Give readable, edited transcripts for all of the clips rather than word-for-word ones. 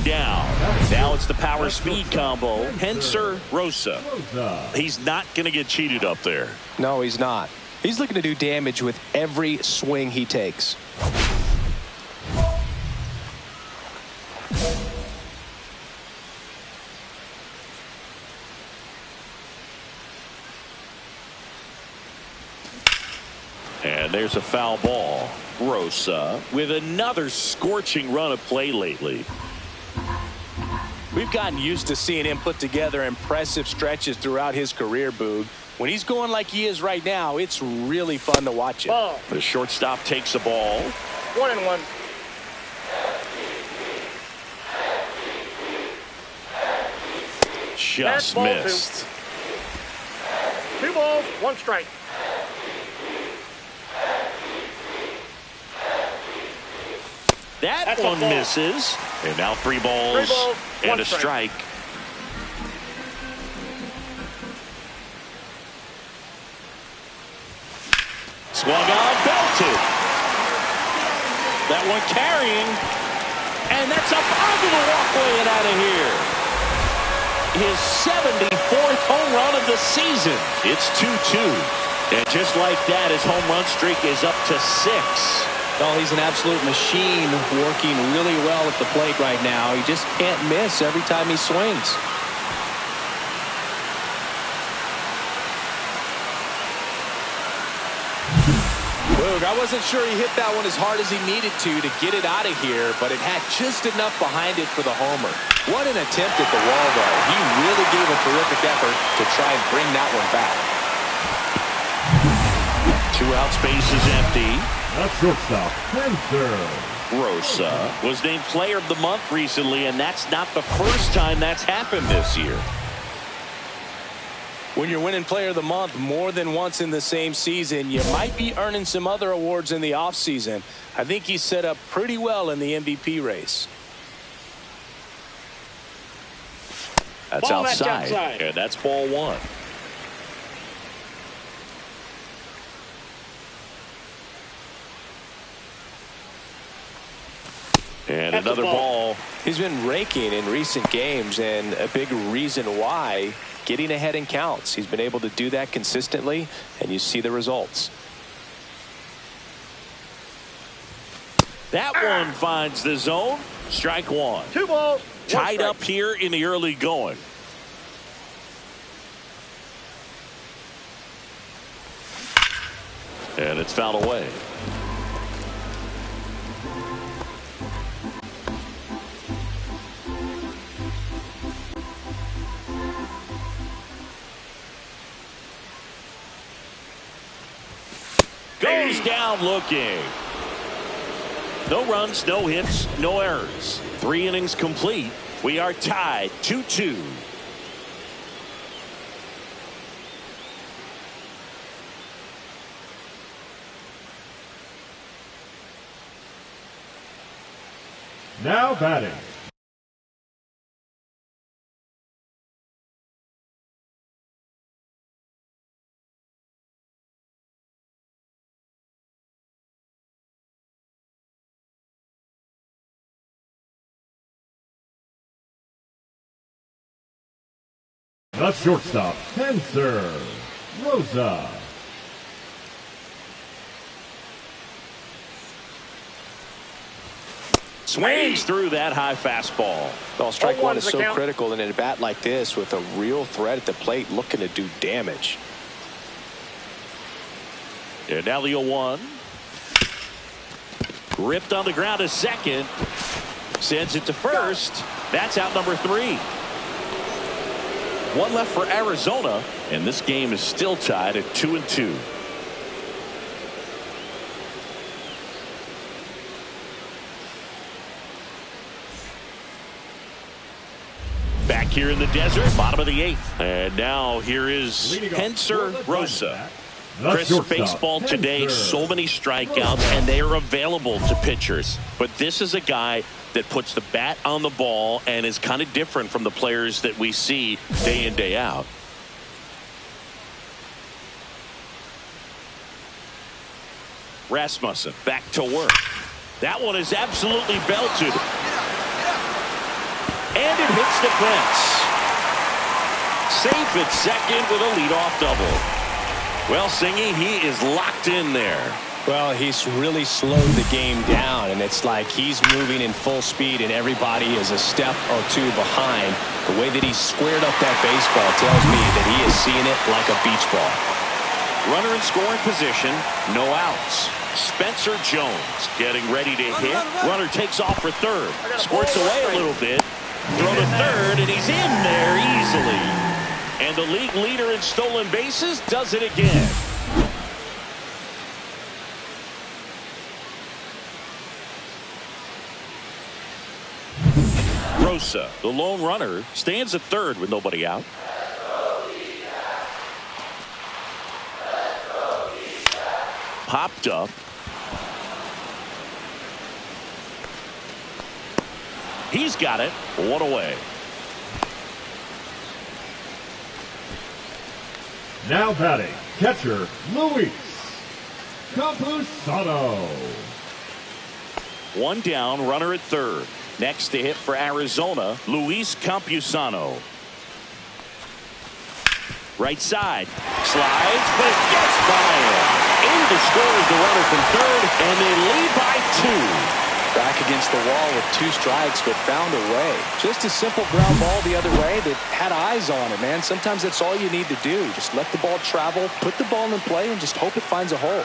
down. Now it's the power speed combo. Hansel, rosa. He's not going to get cheated up there. No, he's not. He's looking to do damage with every swing he takes. And there's a foul ball. Rosa with another scorching run of play lately. We've gotten used to seeing him put together impressive stretches throughout his career, Boog. When he's going like he is right now, it's really fun to watch him. The shortstop takes the ball. 1-1. Just missed. 2 balls, 1 strike. That one misses. And now 3 balls, and a strike. Swung on, belted. That one carrying. And that's up onto the walkway and out of here. His 74th home run of the season. It's 2-2. And just like that, his home run streak is up to 6. Oh, he's an absolute machine, working really well at the plate right now. He just can't miss every time he swings. Boog, I wasn't sure he hit that one as hard as he needed to get it out of here, but it had just enough behind it for the homer. What an attempt at the wall, though. He really gave a terrific effort to try and bring that one back. 2 out, space is empty. That's shortstop, Hansel. Rosa was named player of the month recently, and that's not the first time that's happened this year. When you're winning player of the month more than once in the same season, you might be earning some other awards in the offseason. I think he's set up pretty well in the MVP race. That's outside. And that's ball 1. And another ball. He's been raking in recent games, and a big reason why, getting ahead in counts. He's been able to do that consistently, and you see the results. That one finds the zone. Strike 1. 2 balls. Tied up here in the early going. And it's fouled away. Goes down looking. No runs, no hits, no errors. 3 innings complete. We are tied 2-2. Now batting. The shortstop, Hansel, rosa. Swings through that high fastball. Well, strike 1 is so critical in a bat like this, with a real threat at the plate looking to do damage. And now the 0-1. Ripped on the ground to second. Sends it to first. That's out number 3. 1 left for Arizona, and this game is still tied at 2-2. Back here in the desert, bottom of the 8th. And now here is Hansel, rosa. Crisp baseball today, so many strikeouts, and they are available to pitchers. But this is a guy that puts the bat on the ball and is kind of different from the players that we see day in, day out. Rasmussen back to work. That one is absolutely belted. And it hits the fence. Safe at second with a leadoff double. Well, Singy, he is locked in there. Well, he's really slowed the game down, and it's like he's moving in full speed, and everybody is a step or two behind. The way that he squared up that baseball tells me that he is seeing it like a beach ball. Runner in scoring position, no outs. Spencer Jones getting ready to hit. Runner takes off for third. Squirts away a little bit. Throw to third, and he's in there easily. And the league leader in stolen bases does it again. Rosa, the lone runner, stands at third with nobody out. Popped up. He's got it. One away. Now batting, catcher, Luis Campusano. One down, runner at third. Next to hit for Arizona, Luis Campusano. Right side. Slides, but it gets by him. In to score is the runner from third, and they lead by 2. Back against the wall with 2 strikes, but found a way. Just a simple ground ball the other way that had eyes on it, man. Sometimes that's all you need to do. Just let the ball travel, put the ball in play, and just hope it finds a hole.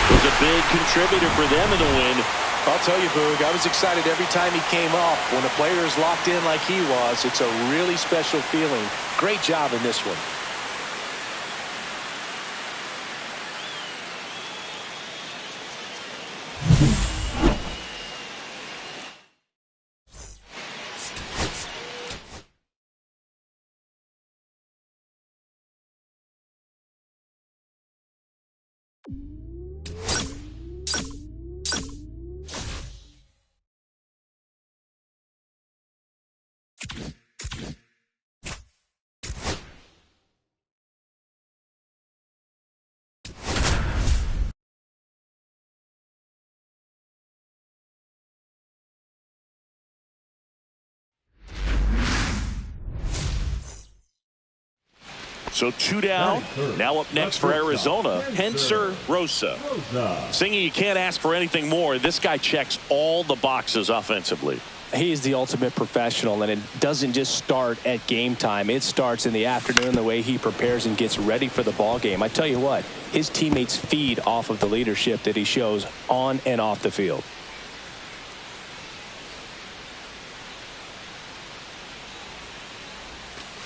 Was a big contributor for them in the win. I'll tell you, Boog, I was excited every time he came up. When a player is locked in like he was, it's a really special feeling. Great job in this one. So 2 down. Now up next for Arizona, Hansel Rosa. Singy, you can't ask for anything more. This guy checks all the boxes offensively. He is the ultimate professional, and it doesn't just start at game time. It starts in the afternoon, the way he prepares and gets ready for the ball game. I tell you what, his teammates feed off of the leadership that he shows on and off the field.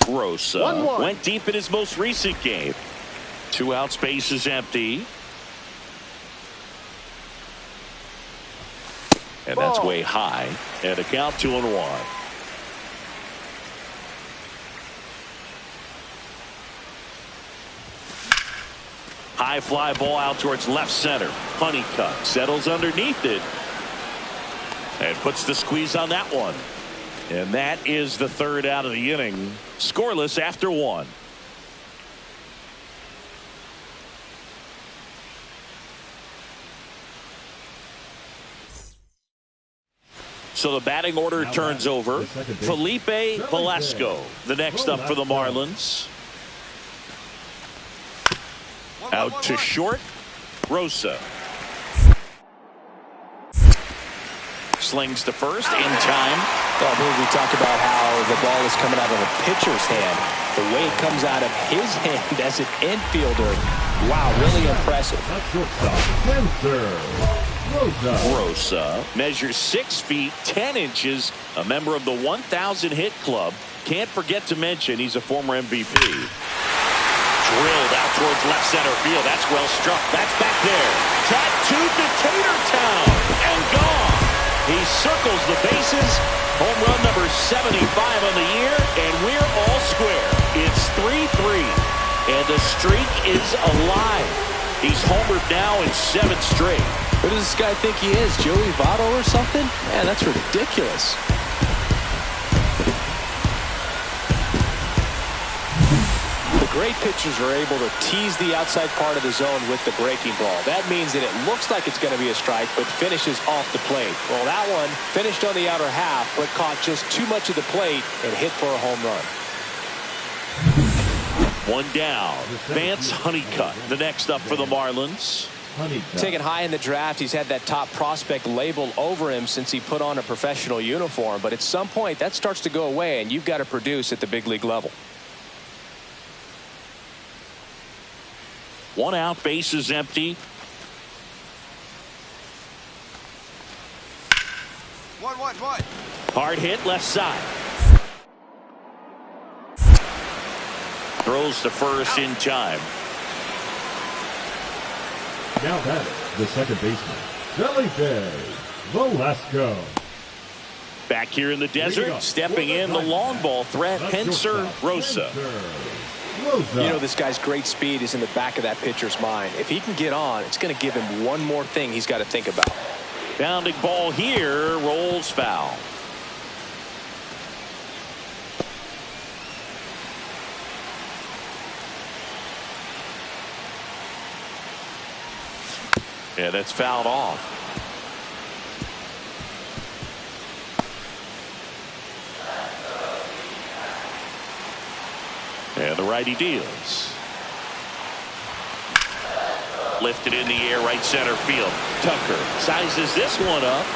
Rosa went deep in his most recent game. 2 outs, base is empty. And that's way high. And a count 2-1. High fly ball out towards left center. Honeycutt settles underneath it. And puts the squeeze on that one. And that is the 3rd out of the inning. Scoreless after 1. So the batting order turns over. Felipe Velasco, the next up for the Marlins. Out to short. Rosa. Slings to first in time. Well, we talk about how the ball is coming out of a pitcher's hand. The way it comes out of his hand as an infielder. Wow, really impressive. Rosa measures 6 feet 10 inches, a member of the 1,000 hit club. Can't forget to mention he's a former MVP. Drilled out towards left center field. That's well struck. That's back there. Tattooed to Tatertown and gone. He circles the bases. Home run number 75 on the year, and we're all square. It's 3-3, and the streak is alive. He's homered now in 7 straight. Who does this guy think he is, Joey Votto or something? Man, that's ridiculous. The Great pitchers are able to tease the outside part of the zone with the breaking ball. That means that it looks like it's going to be a strike, but finishes off the plate. Well, that one finished on the outer half, but caught just too much of the plate and hit for a home run. One down. Vance Honeycutt, the next up for the Marlins. Taken high in the draft, he's had that top prospect label over him since he put on a professional uniform. But at some point, that starts to go away, and you've got to produce at the big league level. One out, bases empty. One. Hard hit, left side. Throws to first in time. Now batting, the second baseman, Felipe Velasco. Back here in the desert, stepping in the long ball threat, Hansel Rosa. You know, this guy's great speed is in the back of that pitcher's mind. If he can get on, it's going to give him one more thing he's got to think about. Bounding ball here, rolls foul. Yeah, that's fouled off. And the righty deals. Lifted in the air, right center field. Tucker sizes this one up.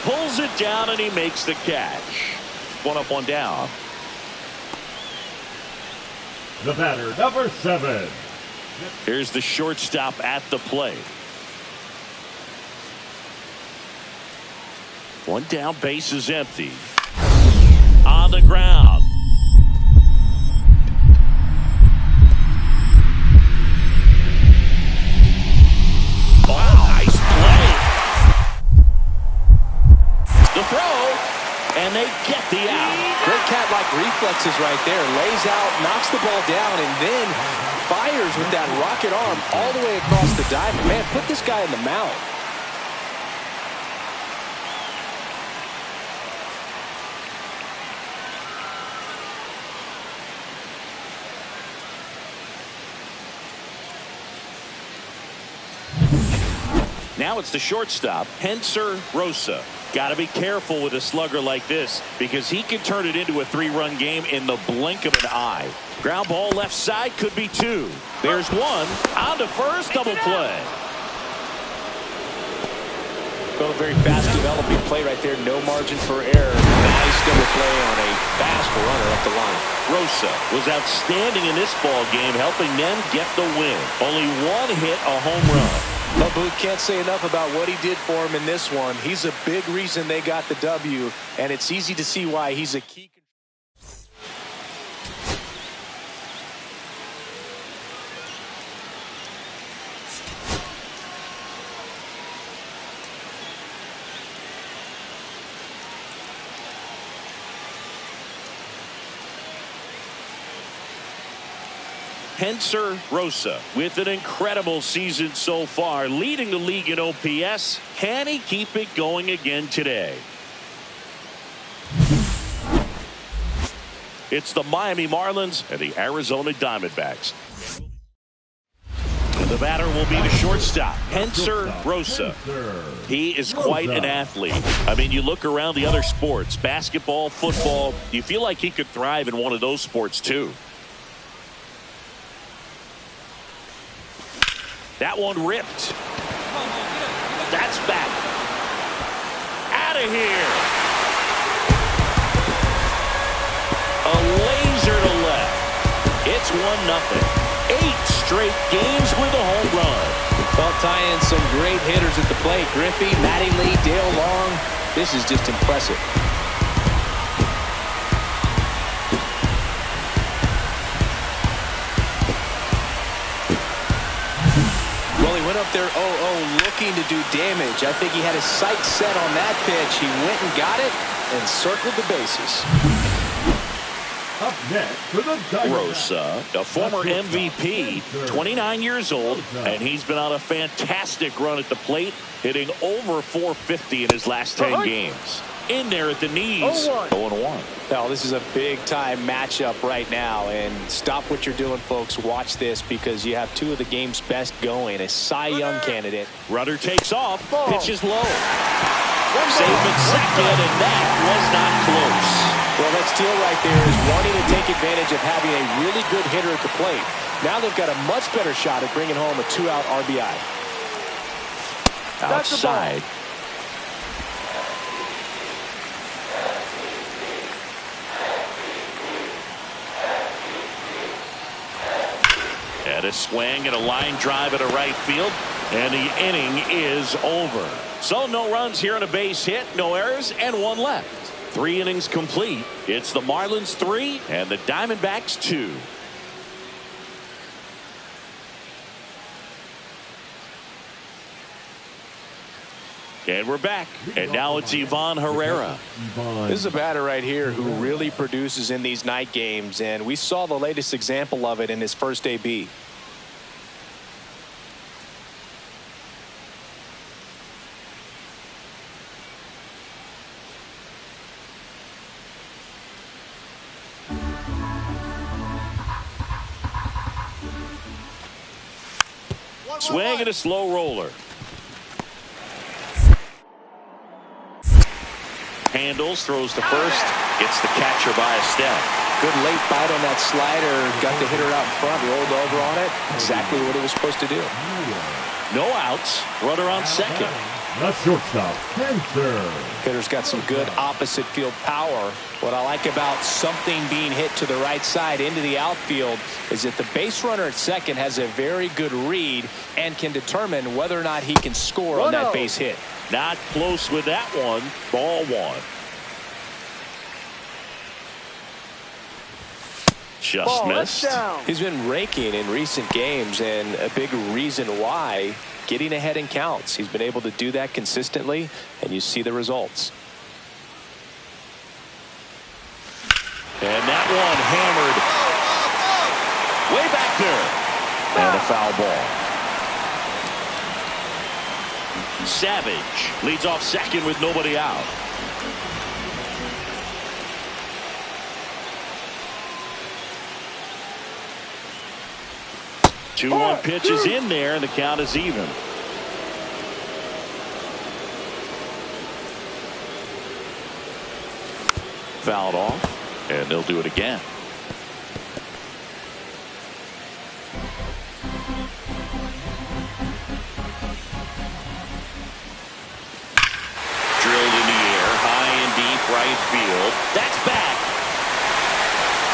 Pulls it down, and he makes the catch. One up, one down. The batter, number 7. Here's the shortstop at the plate. One down, base is empty. On the ground. Oh, nice play. The throw, and they get the out. Great cat-like reflexes right there. Lays out, knocks the ball down, and then fires with that rocket arm all the way across the diamond. Man, put this guy in the mound. Now it's the shortstop, Hansel Rosa. Got to be careful with a slugger like this because he can turn it into a 3-run game in the blink of an eye. Ground ball left side, could be 2. There's one. On to first, double play. Well, a very fast developing play right there. No margin for error. Nice double play on a fast runner up the line. Rosa was outstanding in this ball game, helping them get the win. Only one hit, a home run. But Booth can't say enough about what he did for him in this one. He's a big reason they got the W, and it's easy to see why he's a key. Hansel Rosa with an incredible season so far, leading the league in OPS. Can he keep it going again today? It's the Miami Marlins and the Arizona Diamondbacks. The batter will be the shortstop, Hansel Rosa. He is quite an athlete. I mean, you look around the other sports, basketball, football, you feel like he could thrive in one of those sports too. That one ripped. That's back. Out of here. A laser to left. It's 1-0. 8 straight games with a home run. Well, tie in some great hitters at the plate. Griffey, Matty Lee, Dale Long. This is just impressive. Up there 0-0 looking to do damage. I think he had his sights set on that pitch. He went and got it and circled the bases. Up next for the Diamondbacks, Rosa, a former MVP, 29 years old, and he's been on a fantastic run at the plate, hitting over 450 in his last 10 games. in there at the knees. 0-1. Now, this is a big-time matchup right now, and stop what you're doing, folks. Watch this, because you have two of the game's best going. A Cy Young candidate. Runner takes off, Ball. pitches low. Save at second, and that was not close. Well, that steal right there is wanting to take advantage of having a really good hitter at the plate. Now they've got a much better shot at bringing home a 2-out RBI. Outside. And a swing and a line drive at a right field. And the inning is over. So no runs here on a base hit, no errors, and one left. 3 innings complete. It's the Marlins 3 and the Diamondbacks 2. And we're back. And now it's Ivan Herrera. This is a batter right here who really produces in these night games, and we saw the latest example of it in his first AB. Swing and a slow roller. Handles, throws to first. Gets the catcher by a step. Good late bite on that slider. Got the hitter out in front, rolled over on it. Exactly what it was supposed to do. No outs. Runner on second. The shortstop, Hansel. Hitter's got some good opposite field power. What I like about something being hit to the right side into the outfield is that the base runner at second has a very good read and can determine whether or not he can score on that base hit. Not close with that one. Ball 1. Just missed. He's been raking in recent games, and a big reason why, getting ahead in counts. He's been able to do that consistently, and you see the results. And that one hammered way back there. And a foul ball. Savage leads off second with nobody out. Two one pitch is in there, and the count is even. Fouled off, and they'll do it again. Drilled in the air, high and deep right field. That's back.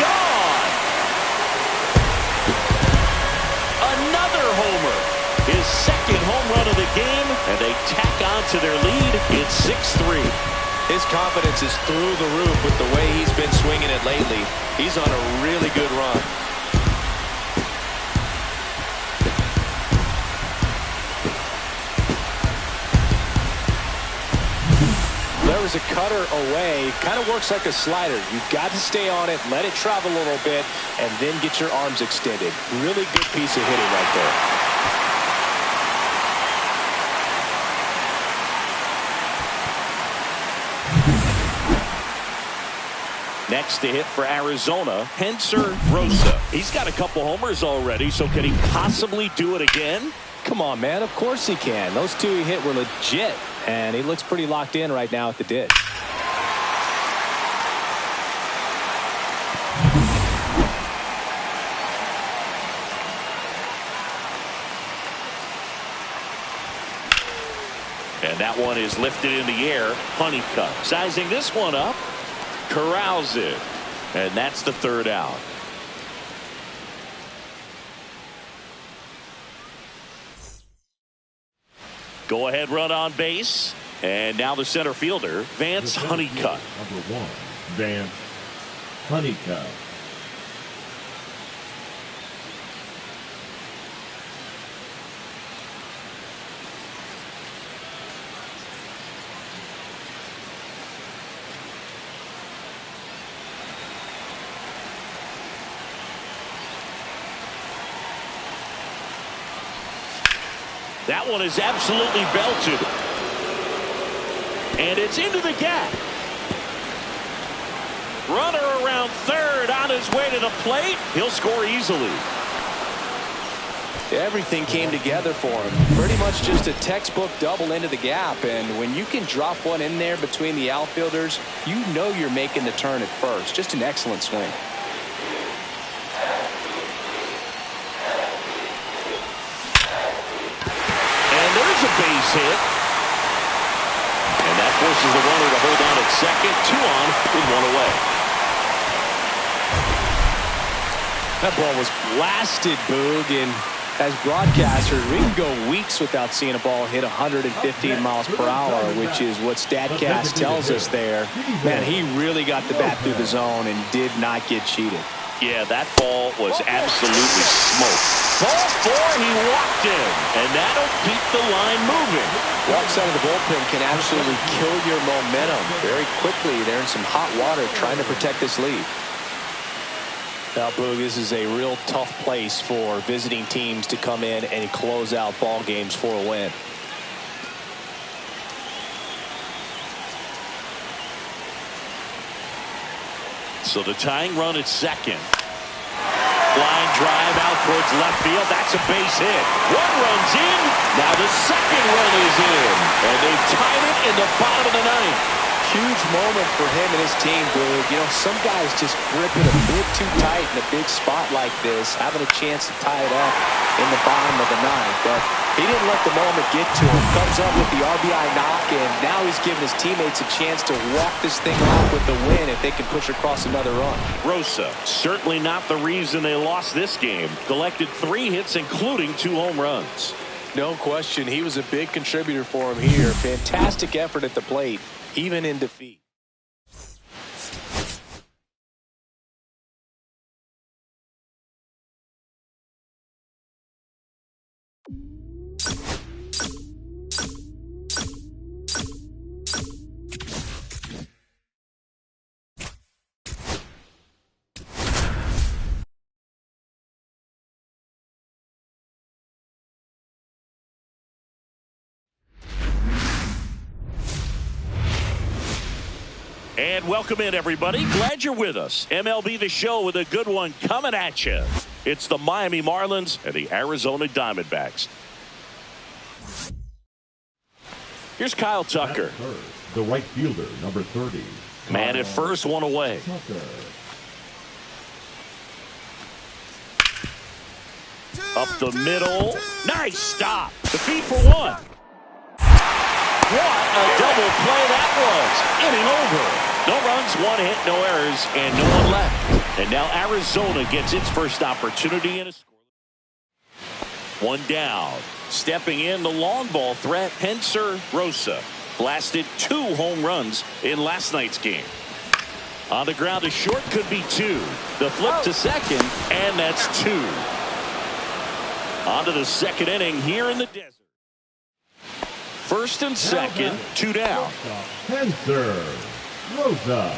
Gone. Another homer. His second home run of the game, and they tack on to their lead. It's 6-3. His confidence is through the roof with the way he's been swinging it lately. He's on a really good run. There was a cutter away. Kind of works like a slider. You've got to stay on it, let it travel a little bit, and then get your arms extended. Really good piece of hitting right there. Next to hit for Arizona, Hansel Rosa. He's got a couple homers already, so can he possibly do it again? Come on, man. Of course he can. Those two he hit were legit, and he looks pretty locked in right now at the ditch. And that one is lifted in the air. Honeycutt sizing this one up. Corrals it. And that's the third out. Go ahead run on base. And now the center fielder, Vance Honeycutt. Number 1, Vance Honeycutt. That one is absolutely belted. And it's into the gap. Runner around third on his way to the plate. He'll score easily. Everything came together for him. Pretty much just a textbook double into the gap. And when you can drop one in there between the outfielders, you know you're making the turn at first. Just an excellent swing. And there's a base hit. And that forces the runner to hold on at second. 2 on with 1 away. That ball was blasted, Boog, and as broadcasters, we can go weeks without seeing a ball hit 115 miles per hour, which is what StatCast tells us there. Man, he really got the bat through the zone and did not get cheated. Yeah, that ball was absolutely smoked. Ball 4, he walked in, and that'll keep the line moving. Walks out of the bullpen can absolutely kill your momentum very quickly. They're in some hot water trying to protect this lead. Now, Boog, this is a real tough place for visiting teams to come in and close out ball games for a win. So the tying run at second. Line drive out towards left field. That's a base hit. 1 run's in. Now the second run is in. And they've tied it in the bottom of the 9th. Huge moment for him and his team, Boog. You know, some guys just grip it a bit too tight in a big spot like this, having a chance to tie it up in the bottom of the 9th. But he didn't let the moment get to him. Comes up with the RBI knock, and now he's giving his teammates a chance to walk this thing off with the win if they can push across another run. Rosa, certainly not the reason they lost this game. Collected 3 hits, including 2 home runs. No question, he was a big contributor for him here. Fantastic effort at the plate, even in defeat. And welcome in, everybody. Glad you're with us. MLB The Show with a good one coming at you. It's the Miami Marlins and the Arizona Diamondbacks. Here's Kyle Tucker. The right fielder, number 30. Man at first, 1 away. Up the middle. Nice stop. The feed for 1. What a double play that was. Inning over. No runs, 1 hit, no errors, and no one left. And now Arizona gets its first opportunity in a score. 1 down. Stepping in, the long ball threat, Hansel Rosa. Blasted 2 home runs in last night's game. On the ground to short, could be 2. The flip to second, and that's 2. On to the second inning here in the desert. First and second, 2 down. Hansel Rosa.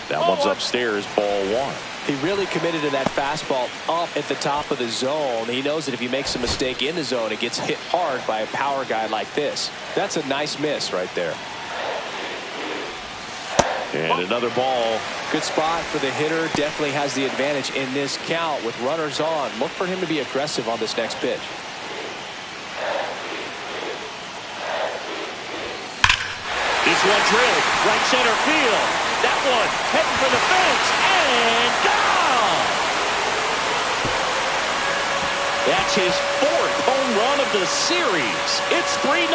That one's upstairs, ball 1. He really committed to that fastball up at the top of the zone. He knows that if he makes a mistake in the zone, it gets hit hard by a power guy like this. That's a nice miss right there. And another ball. Good spot for the hitter. Definitely has the advantage in this count with runners on. Look for him to be aggressive on this next pitch. This one drilled. Right center field. That one heading for the fence. And gone! That's his 4th home run of the series. It's 3-0.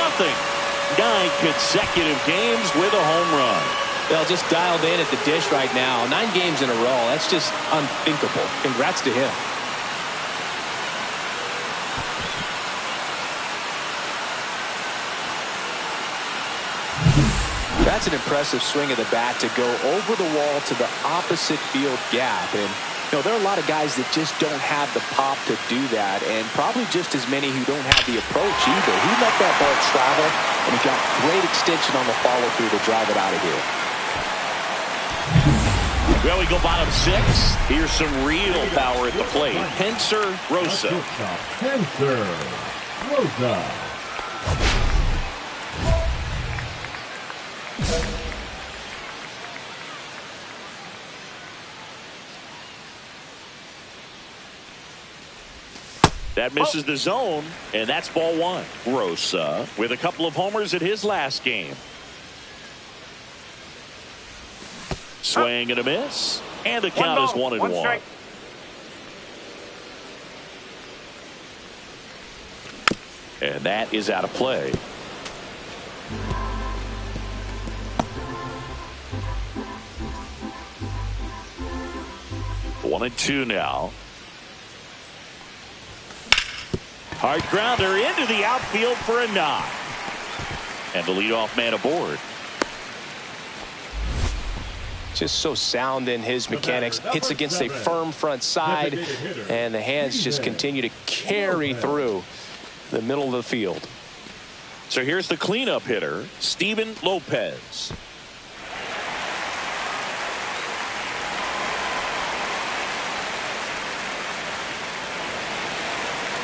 9 consecutive games with a home run. They'll just dialed in at the dish right now. 9 games in a row. That's just unthinkable. Congrats to him. That's an impressive swing of the bat to go over the wall to the opposite field gap. And you know, there are a lot of guys that just don't have the pop to do that, and probably just as many who don't have the approach either. He let that ball travel, and he got great extension on the follow-through to drive it out of here. Well, we go bottom 6. Here's some real power at the plate. Hansel Rosa. Hansel Rosa. That misses the zone, and that's ball one. Rosa with a couple of homers at his last game. Swing and a miss, and the count is 1-1. Strike. And that is out of play. One and two now. Hard grounder into the outfield for a knock. And the leadoff man aboard. Just so sound in his mechanics. Hits against a firm front side, and the hands just continue to carry through the middle of the field. So here's the cleanup hitter, Steven Lopez.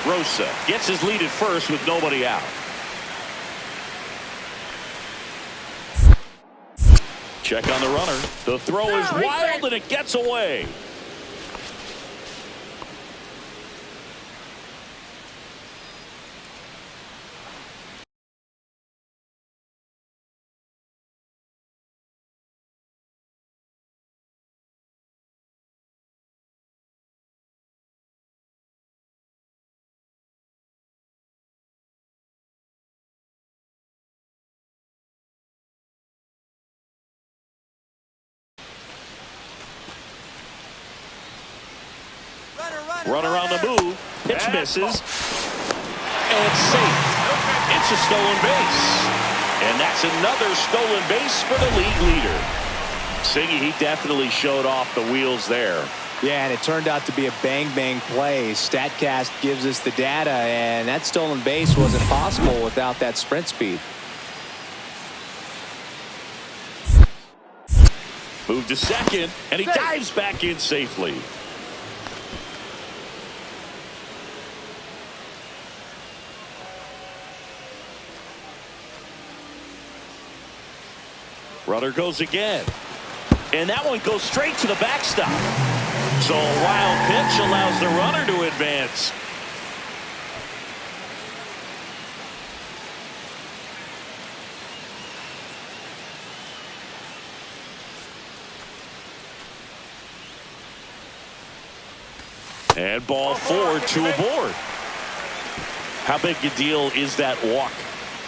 Rosa gets his lead at first with nobody out. Check on the runner. The throw is wild and it gets away. Runner on the move. Pitch misses. And it's safe. It's a stolen base. And that's another stolen base for the league leader. Siggy, he definitely showed off the wheels there. Yeah, and it turned out to be a bang-bang play. StatCast gives us the data, and that stolen base wasn't possible without that sprint speed. Moved to second, and he dives back in safely. Runner goes again. And that one goes straight to the backstop. So a wild pitch allows the runner to advance. And ball four, two aboard. How big a deal is that walk?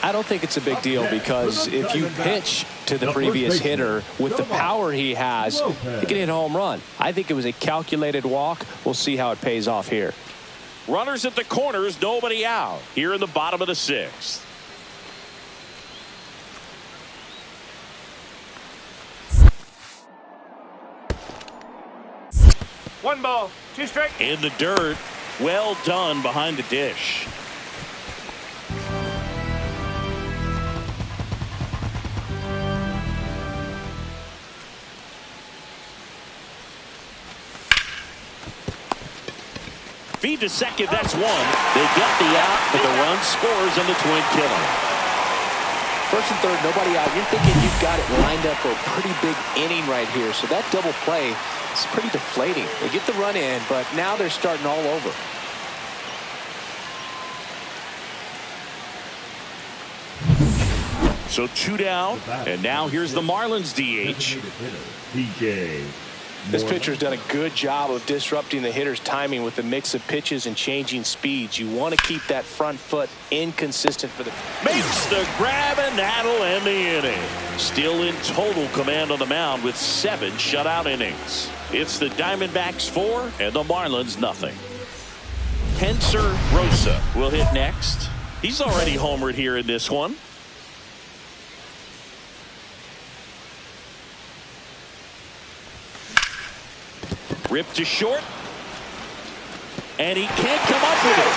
I don't think it's a big deal, because if you pitch to the previous hitter with the power he has, he can hit a home run. I think it was a calculated walk. We'll see how it pays off here. Runners at the corners, nobody out. Here in the bottom of the sixth. One ball, two strike. In the dirt. Well done behind the dish. Feed to second, that's one. They get the out, but the run scores on the twin killer. First and third, nobody out. You're thinking you've got it lined up for a pretty big inning right here. So that double play is pretty deflating. They get the run in, but now they're starting all over. So two down, and now here's the Marlins DH. This pitcher's done a good job of disrupting the hitter's timing with the mix of pitches and changing speeds. You want to keep that front foot inconsistent for the... Makes the grab, and that'll end the inning. Still in total command on the mound with 7 shutout innings. It's the Diamondbacks 4 and the Marlins nothing. Hansel Rosa will hit next. He's already homered here in this one. Ripped to short. And he can't come up with it.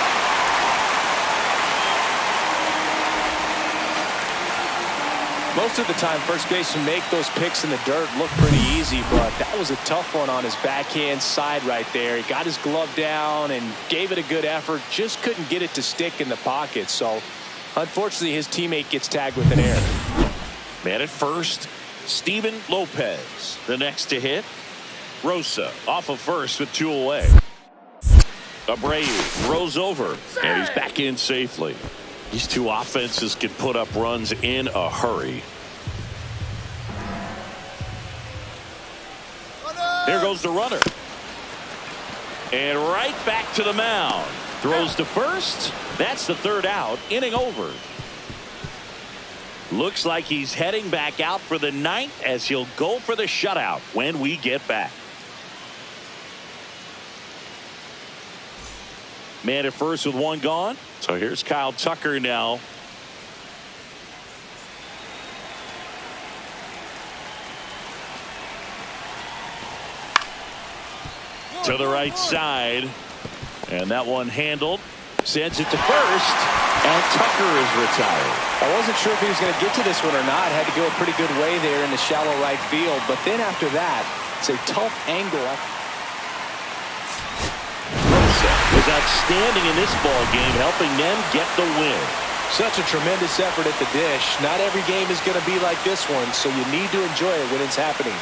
Most of the time, first basemen make those picks in the dirt look pretty easy, but that was a tough one on his backhand side right there. He got his glove down and gave it a good effort, just couldn't get it to stick in the pocket. So, unfortunately, his teammate gets tagged with an error. Man at first, Steven Lopez. The next to hit, Rosa off of first with 2 away. Abreu throws over, and he's back in safely. These two offenses can put up runs in a hurry. There goes the runner. And right back to the mound. Throws to first. That's the 3rd out. Inning over. Looks like he's heading back out for the 9th as he'll go for the shutout when we get back. Man at first with 1 gone. So here's Kyle Tucker now. To the right side. And that one handled. Sends it to first. And Tucker is retired. I wasn't sure if he was going to get to this one or not. Had to go a pretty good way there in the shallow right field. But then after that, it's a tough angle. Was outstanding in this ball game, helping them get the win. Such a tremendous effort at the dish. Not every game is going to be like this one, so you need to enjoy it when it's happening.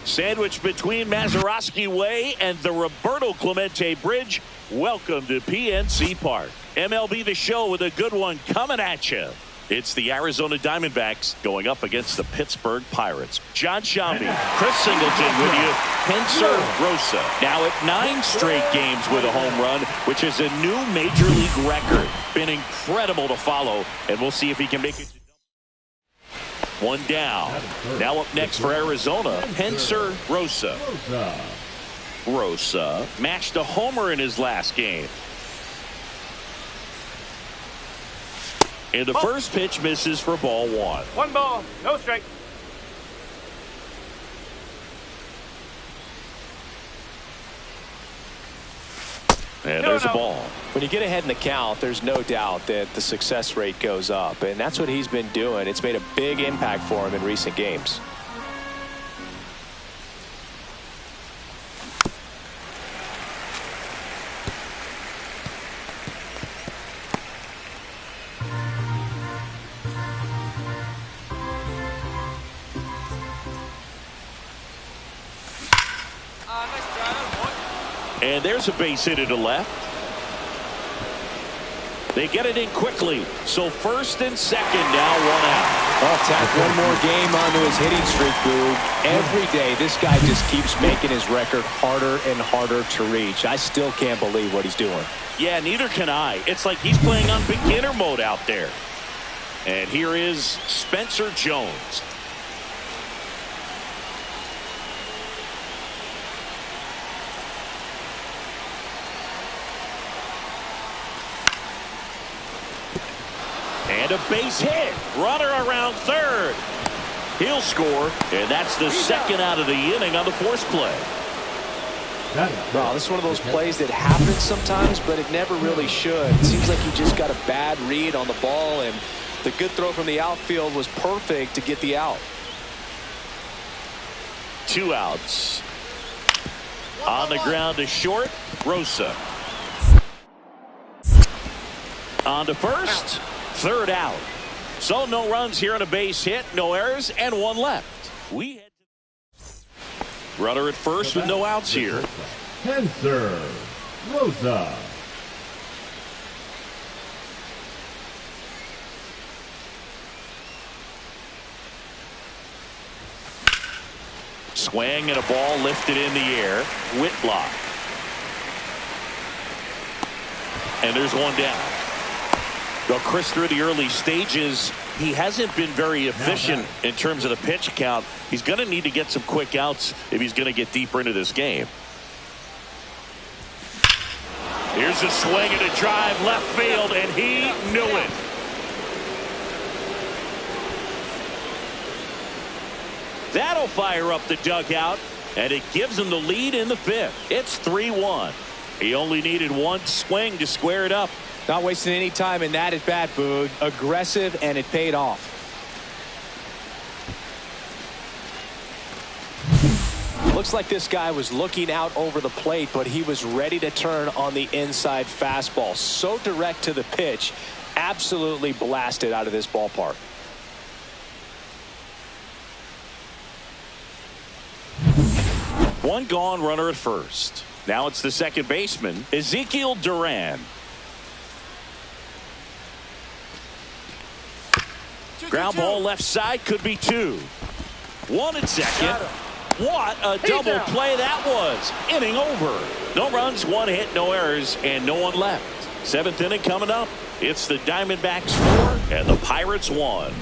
Sandwiched between Mazeroski Way and the Roberto Clemente Bridge. Welcome to PNC Park. MLB The Show with a good one coming at you. It's the Arizona Diamondbacks going up against the Pittsburgh Pirates. John Shambi, Chris Singleton with you. Hansel Rosa now at 9 straight games with a home run, which is a new Major League record. Been incredible to follow, and we'll see if he can make it. 1 down. Now up next for Arizona, Hansel Rosa. Rosa matched a homer in his last game. And the first pitch misses for ball 1. 1 ball, no strike. And there's a ball. When you get ahead in the count, there's no doubt that the success rate goes up, and that's what he's been doing. It's made a big impact for him in recent games. And there's a base hit to left. They get it in quickly. So first and second, now 1 out. Well, tack one more game onto his hitting streak, Boog. Every day, this guy just keeps making his record harder and harder to reach. I still can't believe what he's doing. Yeah, neither can I. It's like he's playing on beginner mode out there. And here is Spencer Jones. And a base hit. Runner around third. He'll score, and that's the second out of the inning on the force play. Well, this is one of those plays that happens sometimes, but it never really should. It seems like he just got a bad read on the ball, and the good throw from the outfield was perfect to get the out. 2 outs. On the ground to short, Rosa. On to first, 3rd out. So no runs here on a base hit, no errors, and 1 left. Runner at first with no outs here. Hansel, Rosa. Swing and a ball lifted in the air. Whitlock. And there's 1 down. Well, Chris, through the early stages, he hasn't been very efficient in terms of the pitch count. He's going to need to get some quick outs if he's going to get deeper into this game. Here's a swing and a drive left field, and he knew it. That'll fire up the dugout, and it gives him the lead in the 5th. It's 3-1. He only needed 1 swing to square it up. Not wasting any time in that at bat, Boog. Aggressive, and it paid off. Looks like this guy was looking out over the plate, but he was ready to turn on the inside fastball. So direct to the pitch. Absolutely blasted out of this ballpark. One gone, runner at first. Now it's the second baseman, Ezekiel Duran. Ground ball left side, could be 2. 1 at second. What a double play that was. Inning over. No runs, 1 hit, no errors, and no one left. 7th inning coming up. It's the Diamondbacks 4 and the Pirates 1.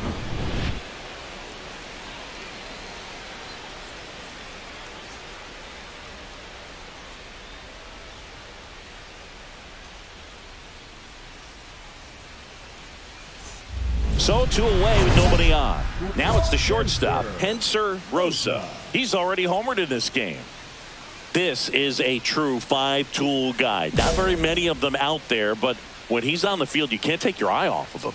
So 2 away with nobody on. Now it's the shortstop, Hansel Rosa. He's already homered in this game. This is a true 5-tool guy. Not very many of them out there, but when he's on the field, you can't take your eye off of him.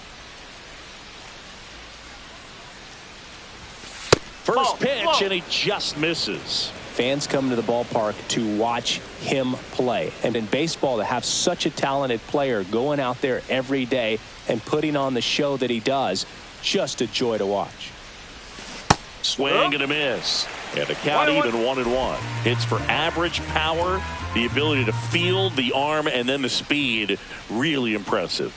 First pitch, and he just misses. Fans come to the ballpark to watch him play. And in baseball, to have such a talented player going out there every day and putting on the show that he does, just a joy to watch. Swing and a miss. And a count even 1-1. It's for average power, the ability to field, the arm, and then the speed. Really impressive.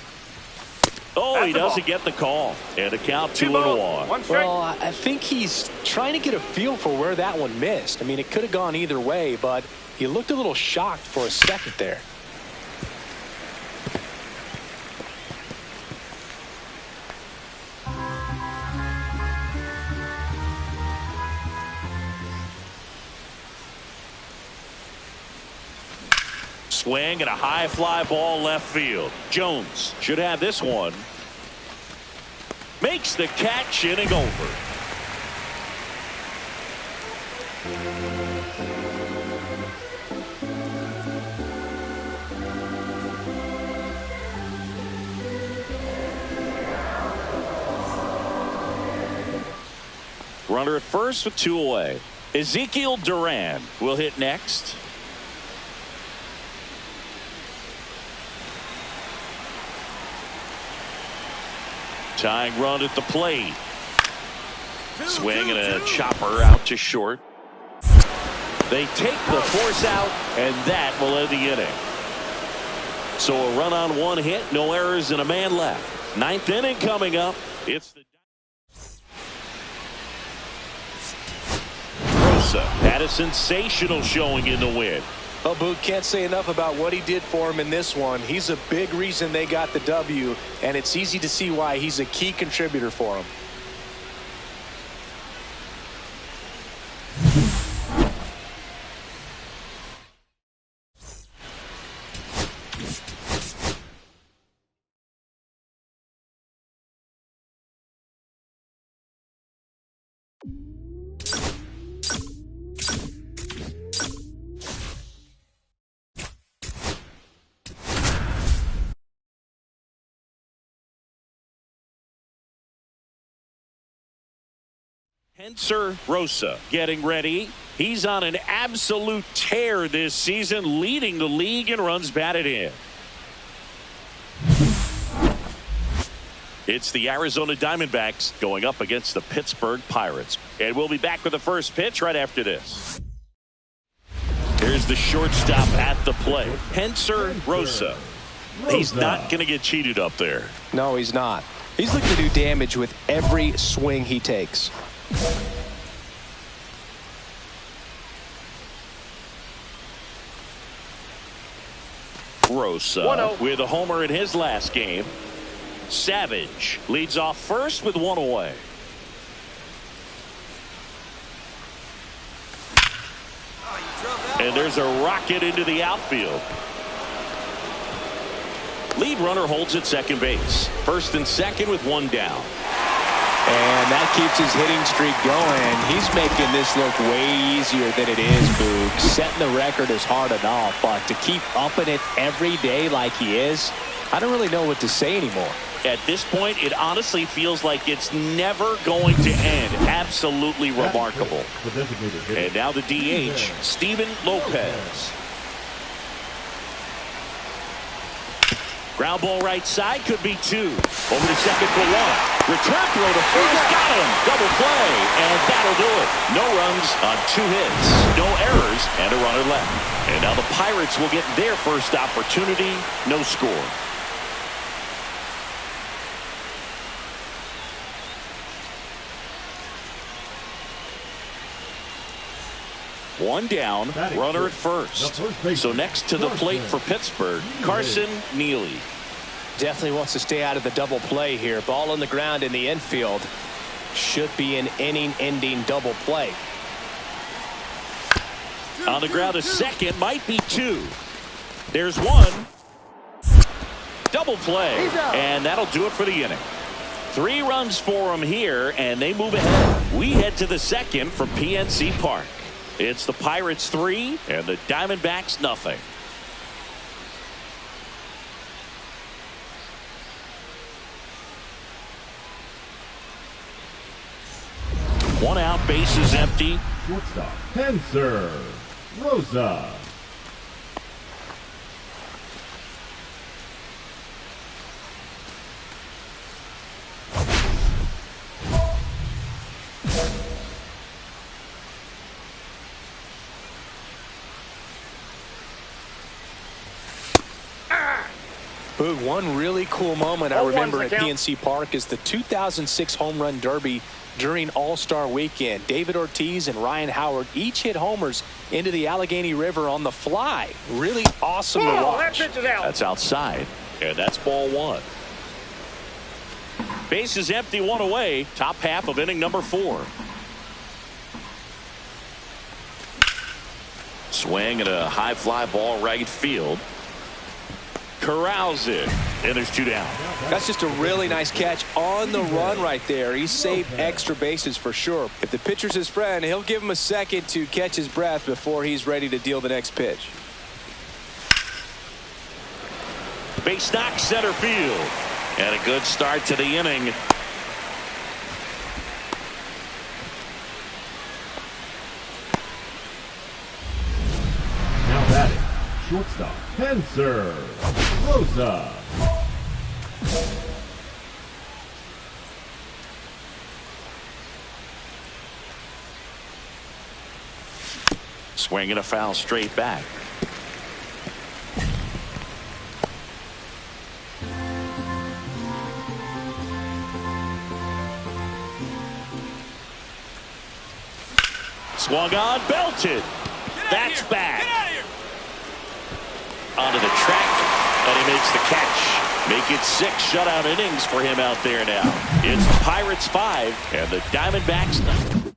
Oh, he doesn't get the call. And a count 2-1. Well, I think he's trying to get a feel for where that one missed. I mean, it could have gone either way, but he looked a little shocked for a second there. Swing and a high fly ball left field. Jones should have this one. Makes the catch, inning over. Runner at first with 2 away. Ezekiel Duran will hit next. Tying run at the plate. Swing and a chopper out to short. They take the force out, and that will end the inning. So a run on 1 hit, no errors, and a man left. 9th inning coming up. It's the Rosa had a sensational showing in the win. Well, Boog, can't say enough about what he did for him in this one. He's a big reason they got the W, and it's easy to see why he's a key contributor for him. Hansel Rosa getting ready. He's on an absolute tear this season, leading the league in runs batted in. It's the Arizona Diamondbacks going up against the Pittsburgh Pirates. And we'll be back with the first pitch right after this. Here's the shortstop at the plate, Hansel Rosa. He's not going to get cheated up there. No, he's not. He's looking to do damage with every swing he takes. Rosa with a homer in his last game. Savage leads off first with one away. And there's a rocket into the outfield. Lead runner holds at second base. First and second with one down. And that keeps his hitting streak going. He's making this look way easier than it is, Boog. Setting the record is hard enough, but to keep upping it every day like he is, I don't really know what to say anymore. At this point, it honestly feels like it's never going to end. Absolutely remarkable. And now the DH, Steven Lopez. Ground ball right side, could be two. Over to second for one. Return throw to first, got him. Double play, and that'll do it. No runs on 2 hits, no errors, and a runner left. And now the Pirates will get their first opportunity. No score. One down, runner at first. So next to the plate for Pittsburgh, Carson Neely. Definitely wants to stay out of the double play here. Ball on the ground in the infield. Should be an inning-ending double play. On the ground, a second, might be two. There's one. Double play, and that'll do it for the inning. 3 runs for them here, and they move ahead. We head to the second from PNC Park. It's the Pirates 3 and the Diamondbacks nothing. One out, bases empty. Shortstop, Hansel Rosa. Boog, one really cool moment I remember at PNC Park is the 2006 Home Run Derby during All-Star Weekend. David Ortiz and Ryan Howard each hit homers into the Allegheny River on the fly. Really awesome to watch. That's outside, and that's ball 1. Base is empty, 1 away. Top half of inning number 4. Swing and a high fly ball right field. Corrals it, and there's 2 down. That's just a really nice catch on the run right there. He saved extra bases for sure. If the pitcher's his friend, he'll give him a second to catch his breath before he's ready to deal the next pitch. Base knock, center field, and a good start to the inning. Now batting, shortstop, Hansel Rosa. Swinging a foul straight back. Swung on, belted. That's back. Onto the track, and he makes the catch. Make it 6 shutout innings for him out there now. It's the Pirates 5 and the Diamondbacks 9.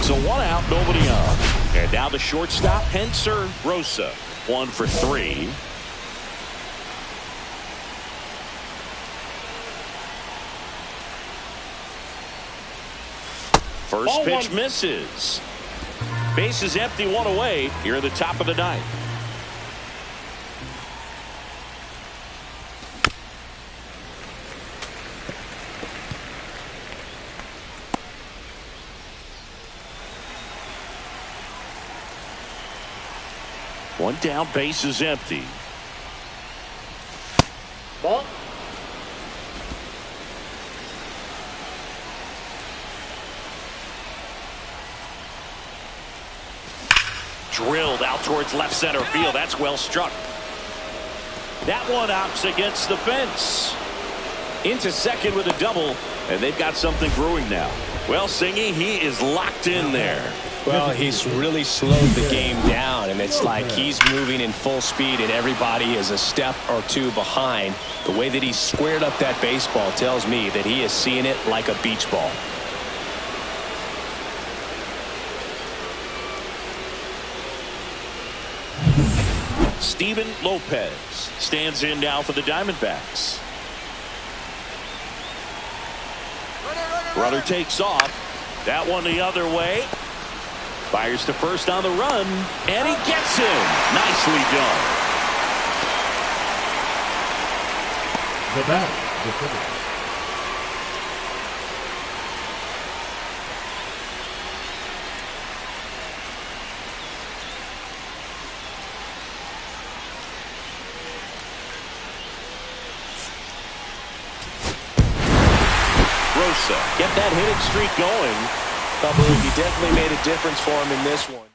So 1 out, nobody on. And now the shortstop, Hansel Rosa. 1 for 3. First pitch misses. Base is empty, 1 away here at the top of the 9th. One down, base is empty. Ball. Drilled out towards left center field. That's well struck. That one opts against the fence. Into second with a double, and they've got something brewing now. Well, Singy, he is locked in there. Well, he's really slowed the game down, and it's like he's moving in full speed, and everybody is a step or two behind. The way that he squared up that baseball tells me that he is seeing it like a beach ball. Steven Lopez stands in now for the Diamondbacks. Runner takes off. That one the other way. Fires to first on the run, and he gets him. Nicely done. The batter, the finisher. Rosa, get that hitting streak going. I believe he definitely made a difference for him in this one.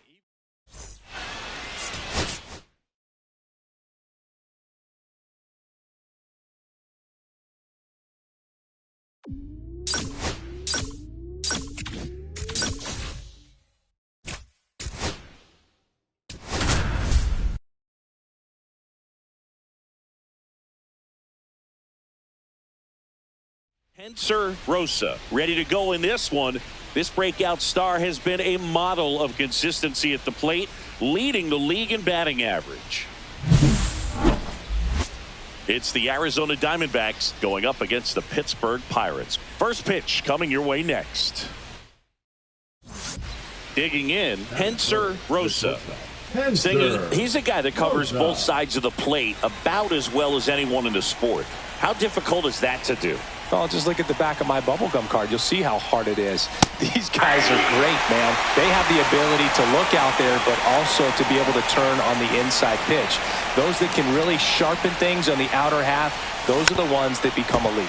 Hansel Rosa ready to go in this one. This breakout star has been a model of consistency at the plate, leading the league in batting average. It's the Arizona Diamondbacks going up against the Pittsburgh Pirates. First pitch coming your way next. Digging in, Hansel Rosa. He's a guy that covers both sides of the plate about as well as anyone in the sport. How difficult is that to do? Oh, just look at the back of my bubblegum card. You'll see how hard it is. These guys are great, man. They have the ability to look out there, but also to be able to turn on the inside pitch. Those that can really sharpen things on the outer half, those are the ones that become elite.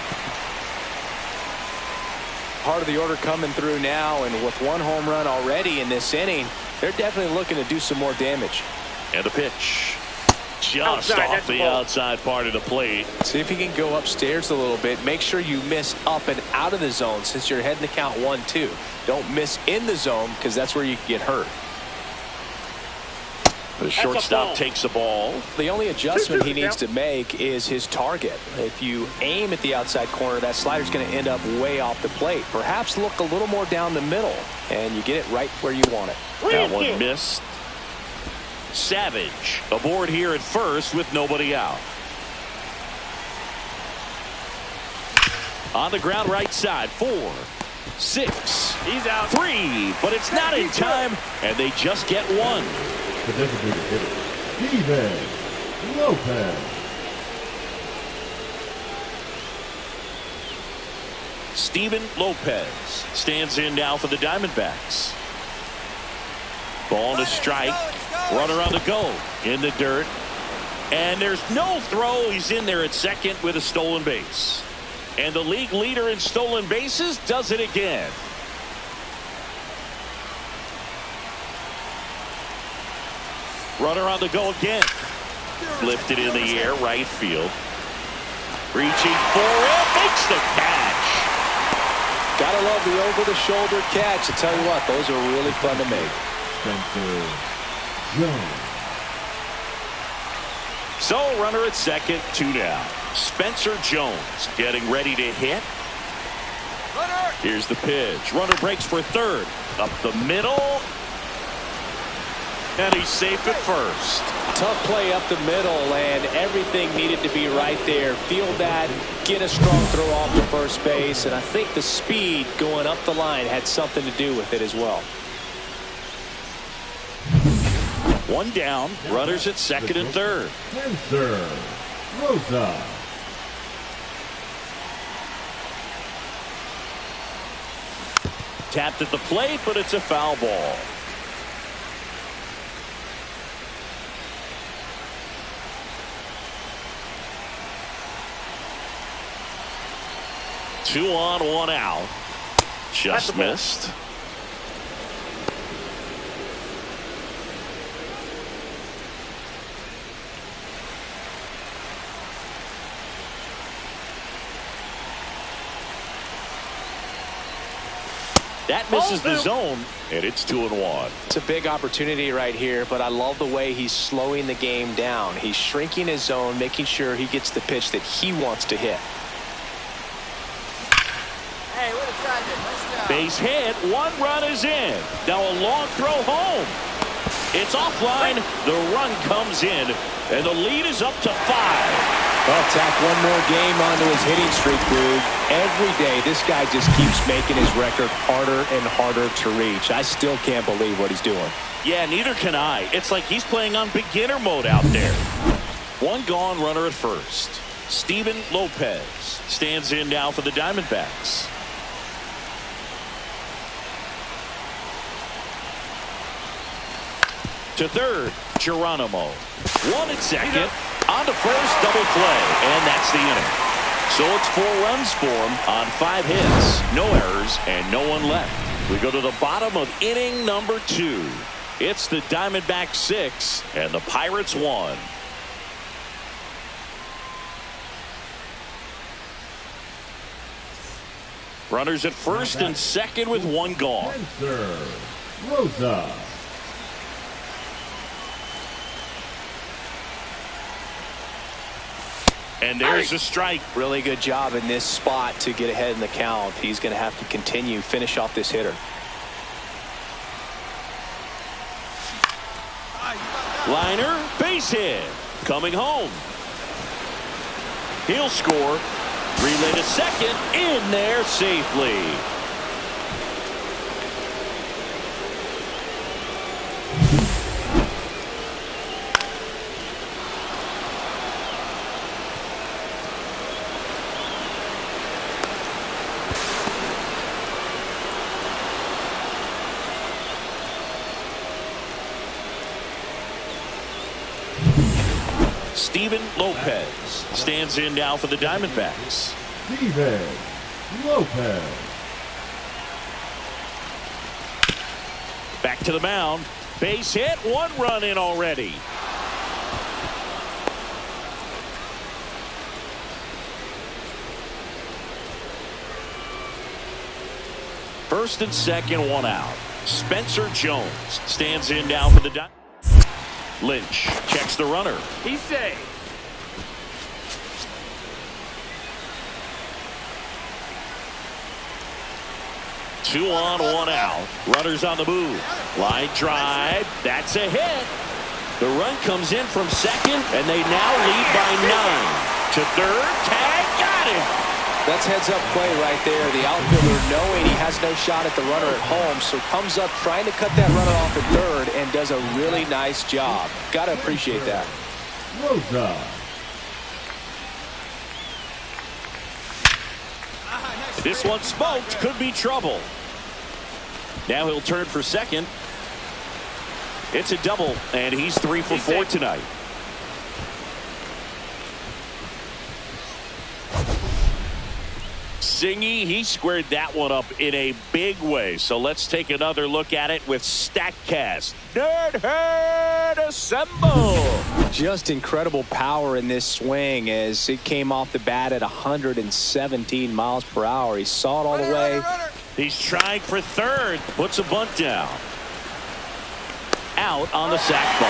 Part of the order coming through now, and with one home run already in this inning, they're definitely looking to do some more damage. And the pitch. Just off the outside part of the plate. See if you can go upstairs a little bit. Make sure you miss up and out of the zone since you're heading to count 1-2. Don't miss in the zone because that's where you can get hurt. The shortstop takes the ball. The only adjustment he needs to make is his target. If you aim at the outside corner, that slider's going to end up way off the plate. Perhaps look a little more down the middle, and you get it right where you want it. That one missed. Savage aboard here at first with nobody out. On the ground right side, 4, 6. He's out. 3, but it's not in time, and they just get one. The designated hitter, Steven Lopez. Steven Lopez stands in now for the Diamondbacks. Ball to strike. Runner on the go. In the dirt. And there's no throw. He's in there at second with a stolen base. And the league leader in stolen bases does it again. Runner on the go again. Lifted in the air, right field. Reaching for it. Makes the catch. Gotta love the over-the-shoulder catch. I tell you what, those are really fun to make. So runner at second, 2 down. Spencer Jones getting ready to hit. Here's the pitch. Runner breaks for third. Up the middle. And he's safe at first. Tough play up the middle, and everything needed to be right there. Field that, get a strong throw off to first base, and I think the speed going up the line had something to do with it as well. 1 down. Runners at second and third. Hansel Rosa. Tapped at the plate, but it's a foul ball. 2 on, 1 out. Just missed. That misses the zone, and it's 2-1. It's a big opportunity right here, but I love the way he's slowing the game down. He's shrinking his zone, making sure he gets the pitch that he wants to hit. Hey, what a try. Nice job. Base hit. 1 run is in. Now a long throw home. It's offline. The run comes in, and the lead is up to 5. Well, tack one more game onto his hitting streak, dude. Every day, this guy just keeps making his record harder and harder to reach. I still can't believe what he's doing. Yeah, neither can I. It's like he's playing on beginner mode out there. 1 gone, runner at first. Steven Lopez stands in now for the Diamondbacks. To third, Geronimo. 1 at second. On to first, double play, and that's the inning. So it's 4 runs for him on 5 hits, no errors, and no one left. We go to the bottom of inning number 2. It's the Diamondbacks 6 and the Pirates 1. Runners at first and second with 1 gone. Hansel, rosa. And there's a strike. Really good job in this spot to get ahead in the count. He's going to have to continue, finish off this hitter. Liner, base hit. Coming home. He'll score. Relay to second. In there safely. Steven Lopez stands in now for the Diamondbacks. Steven Lopez. Back to the mound. Base hit. 1 run in already. First and second, 1 out. Spencer Jones stands in now for the Diamondbacks. Lynch checks the runner. He's safe. Two on, 1 out. Runners on the move. Line drive. That's a hit. The run comes in from second, and they now lead by 9. To third. Tag. Got him. That's heads-up play right there. The outfielder knowing he has no shot at the runner at home, so comes up trying to cut that runner off at third and does a really nice job. Got to appreciate that. Rosa. This one smoked. Could be trouble. Now he'll turn for second. It's a double, and he's 3 for 4 tonight. Singy, he squared that one up in a big way. So let's take another look at it with StatCast. Nerd Herd assemble! Just incredible power in this swing as it came off the bat at 117 miles per hour. He saw it all the way. He's trying for third. Puts a bunt down. Out on the sac ball.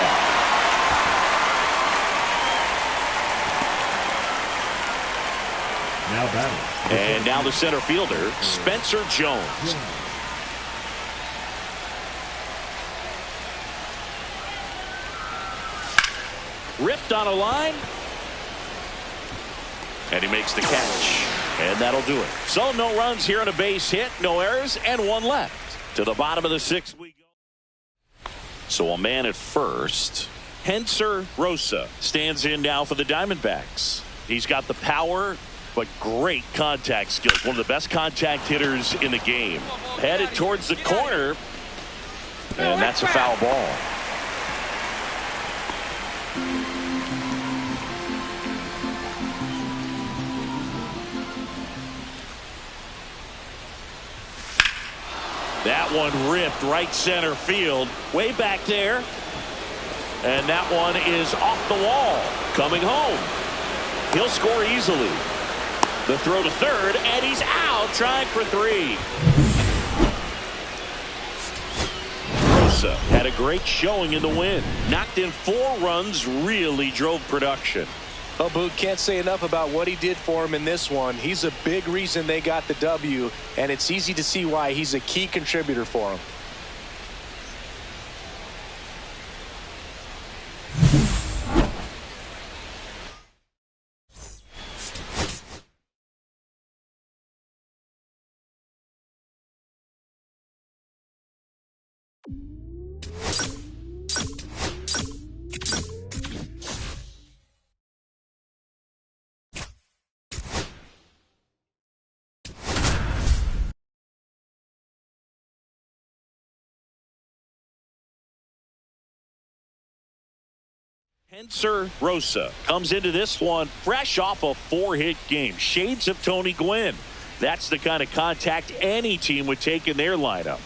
Now batting. And now the center fielder, Spencer Jones. Ripped on a line. And he makes the catch. And that'll do it. So no runs here on a base hit, no errors, and 1 left. To the bottom of the 6th we go. So a man at first. Hansel Rosa stands in now for the Diamondbacks. He's got the power, but great contact skills. One of the best contact hitters in the game. Headed towards the corner. And that's a foul ball. That one ripped right center field, way back there. And that one is off the wall, coming home. He'll score easily. The throw to third, and he's out, trying for 3. Rosa had a great showing in the win. Knocked in 4 runs, really drove production. Well, Boog, can't say enough about what he did for him in this one. He's a big reason they got the W, and it's easy to see why he's a key contributor for him. Hansel Rosa comes into this one fresh off a 4-hit game. Shades of Tony Gwynn. That's the kind of contact any team would take in their lineup.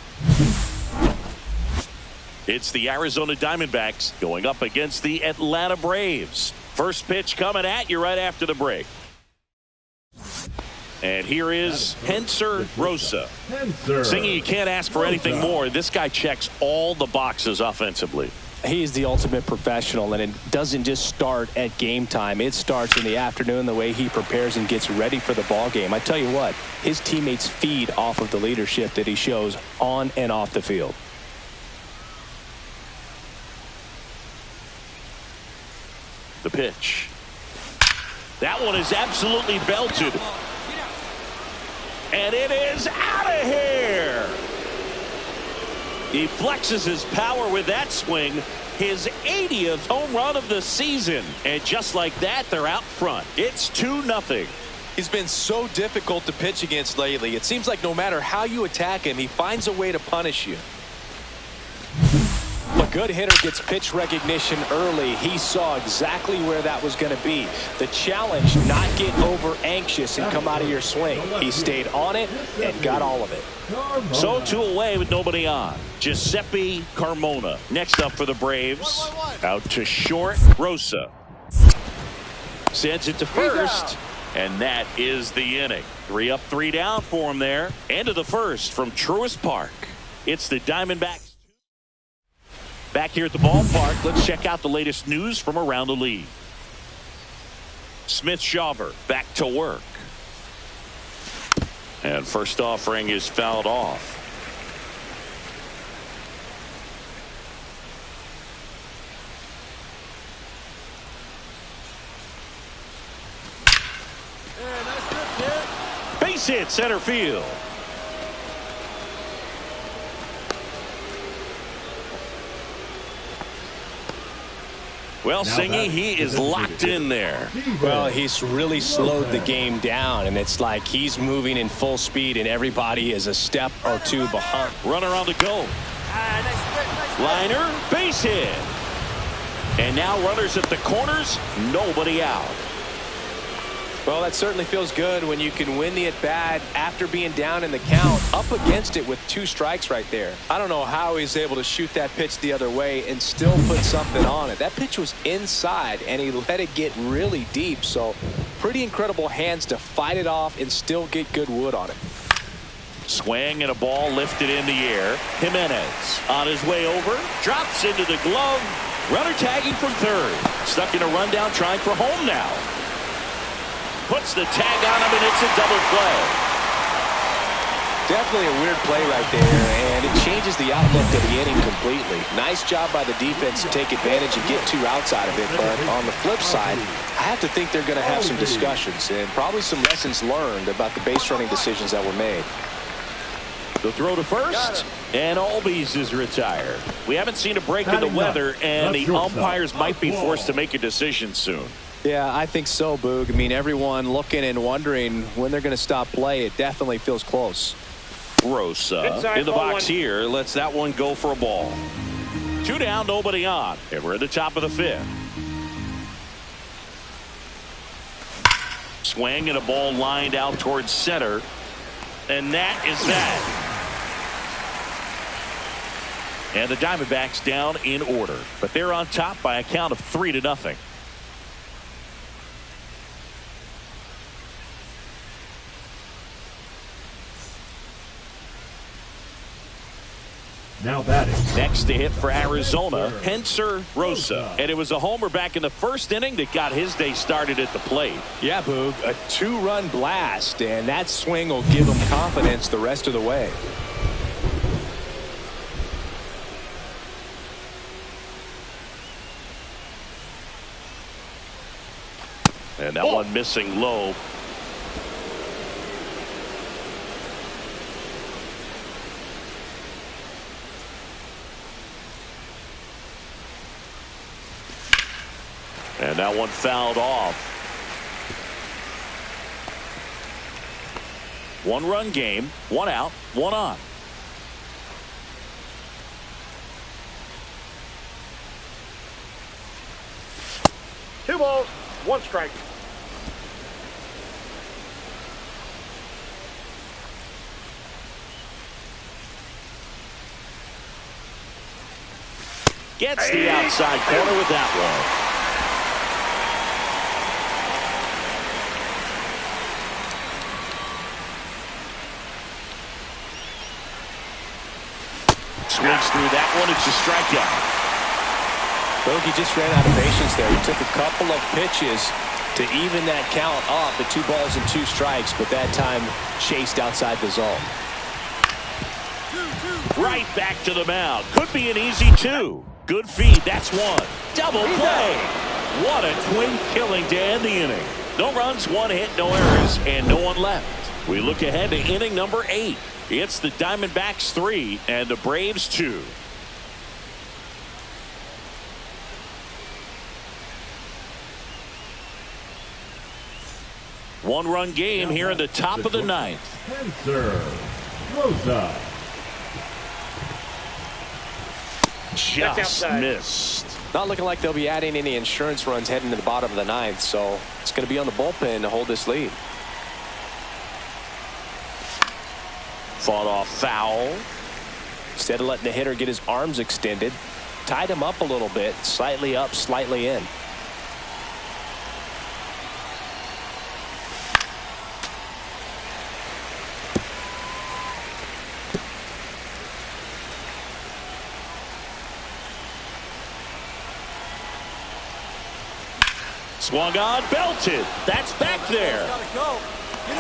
It's the Arizona Diamondbacks going up against the Atlanta Braves. First pitch coming at you right after the break. And here is Hansel Rosa. Singy, you can't ask for anything more. This guy checks all the boxes offensively. He's the ultimate professional, and it doesn't just start at game time. It starts in the afternoon, the way he prepares and gets ready for the ball game. I tell you what, his teammates feed off of the leadership that he shows on and off the field. The pitch. That one is absolutely belted. And it is out of here. He flexes his power with that swing. His 80th home run of the season. And just like that, they're out front. It's 2-0. He's been so difficult to pitch against lately. It seems like no matter how you attack him, he finds a way to punish you. A good hitter gets pitch recognition early. He saw exactly where that was going to be. The challenge, not get over anxious and come out of your swing. He stayed on it and got all of it. So 2 away with nobody on. Giuseppe Carmona next up for the Braves. Out to short. Rosa sends it to first, and that is the inning. 3 up, 3 down for him there. End of the first from Truist Park. It's the Diamondbacks. Back here at the ballpark, let's check out the latest news from around the league. Smith-Shawver back to work. And first offering is fouled off. Base hit center field. Well, Singy, he is locked in there. Well, he's really slowed the game down, and it's like he's moving in full speed, and everybody is a step or 2 behind. Runner on the go. Liner, base hit. And now runners at the corners, nobody out. Well, that certainly feels good when you can win the at-bat after being down in the count, up against it with 2 strikes right there. I don't know how he's able to shoot that pitch the other way and still put something on it. That pitch was inside, and he let it get really deep, so pretty incredible hands to fight it off and still get good wood on it. Swing and a ball lifted in the air. Jimenez on his way over, drops into the glove. Runner tagging from third. Stuck in a rundown, trying for home now. Puts the tag on him, and it's a double play. Definitely a weird play right there, and it changes the outlook of the inning completely. Nice job by the defense to take advantage and get 2 outs out of it, but on the flip side, I have to think they're going to have some discussions and probably some lessons learned about the base running decisions that were made. The throw to first, and Albies is retired. We haven't seen a break in the weather, and the umpires might be forced to make a decision soon. Yeah, I think so, Boog. I mean, everyone looking and wondering when they're going to stop play. It definitely feels close. Rosa in the box here. Lets that one go for a ball. 2 down, nobody on. And we're at the top of the 5th. Swing and a ball lined out towards center. And that is that. And the Diamondbacks down in order, but they're on top by a count of 3-0. Now batting. Next to hit for Arizona, Hansel Rosa. And it was a homer back in the first inning that got his day started at the plate. Yeah, Boog, a 2-run blast, and that swing will give him confidence the rest of the way. And that one missing low. And that one fouled off. 1-run game, 1 out, 1 on. Two balls, 1 strike. Gets the outside corner with that one. Swings through that one. It's a strikeout. Bogey just ran out of patience there. He took a couple of pitches to even that count off at 2 balls and 2 strikes, but that time chased outside the zone. Right back to the mound. Could be an easy 2. Good feed. That's 1. Double play. What a twin killing to end the inning. No runs, 1 hit, no errors, and no one left. We look ahead to inning number 8. It's the Diamondbacks 3 and the Braves 2. One-run game here in the top of the 9th. Hansel, rosa. Just missed. Not looking like they'll be adding any insurance runs heading to the bottom of the 9th, so it's going to be on the bullpen to hold this lead. Fought off foul. Instead of letting the hitter get his arms extended, tied him up a little bit, slightly up, slightly in. Swung on, belted. That's back there.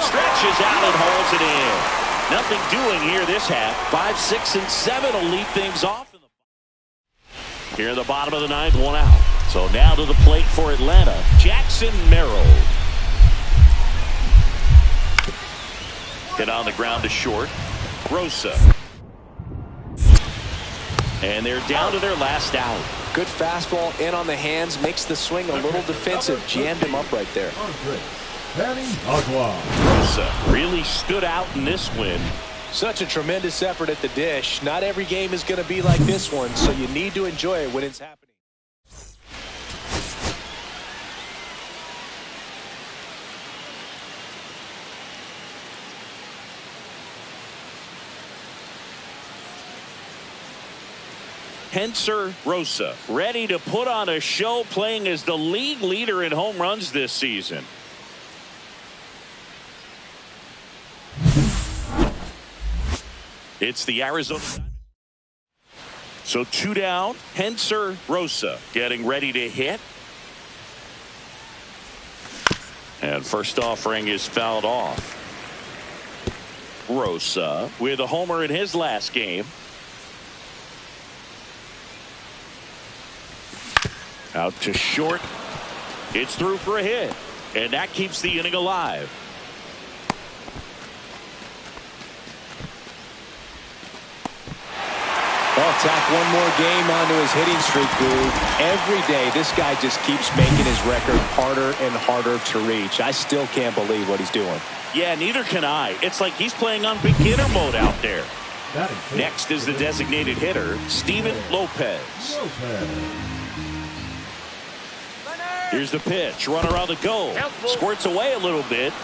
Stretches out and holds it in. Nothing doing here this half. 5, 6, and 7 will lead things off. Here in the bottom of the 9th, 1 out. So now to the plate for Atlanta, Jackson Merrill. Hit on the ground to short. Rosa. And they're down to their last out. Good fastball in on the hands, makes the swing a little defensive. Jammed him up right there. Rosa really stood out in this win. Such a tremendous effort at the dish. Not every game is going to be like this one, so you need to enjoy it when it's happening. Hansel Rosa ready to put on a show, playing as the league leader in home runs this season. It's the Arizona. So 2 down. Hansel Rosa getting ready to hit. And first offering is fouled off. Rosa with a homer in his last game. Out to short. It's through for a hit. And that keeps the inning alive. Well, tack one more game onto his hitting streak, dude. Every day, this guy just keeps making his record harder and harder to reach. I still can't believe what he's doing. Yeah, neither can I. It's like he's playing on beginner mode out there. Next is the designated hitter, Steven Lopez. Here's the pitch. Runner on the go. Squirts away a little bit.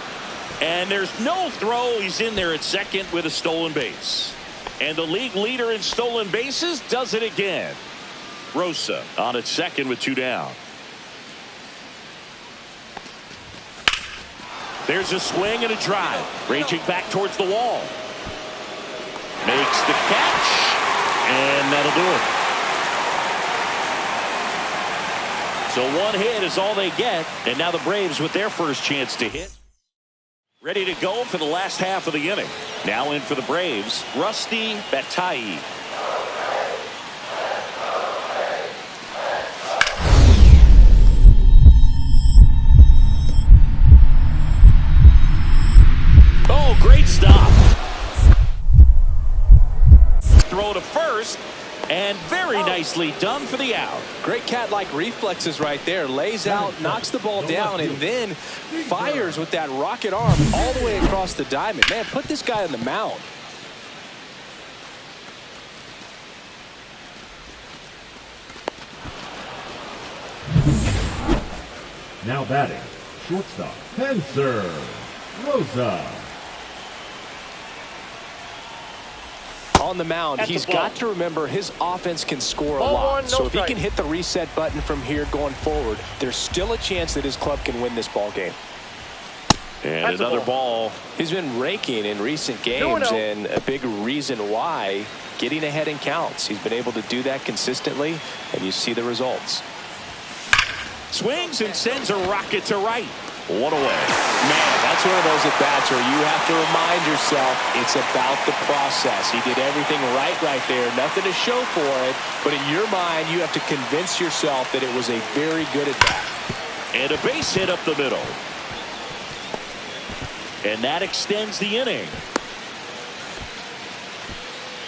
And there's no throw. He's in there at second with a stolen base. And the league leader in stolen bases does it again. Rosa on at second with 2 down. There's a swing and a drive. Raging back towards the wall. Makes the catch. And that'll do it. So 1 hit is all they get. And now the Braves with their first chance to hit. Ready to go for the last half of the inning. Now in for the Braves, Rusty Bataille. Oh, great stop. Throw to first. And very nicely done for the out. Great cat-like reflexes right there. Lays out, knocks the ball down, and then fires with that rocket arm all the way across the diamond. Man, put this guy on the mound. Now batting, shortstop, Hansel, rosa. On the mound, he's got to remember his offense can score a lot. So if he can hit the reset button from here going forward, there's still a chance that his club can win this ball game. And another ball. He's been raking in recent games, and a big reason why, getting ahead in counts. He's been able to do that consistently, and you see the results. Swings and sends a rocket to right. 1 away. Man, that's one of those at-bats where you have to remind yourself it's about the process. He did everything right there. Nothing to show for it. But in your mind, you have to convince yourself that it was a very good at-bat. And a base hit up the middle. And that extends the inning.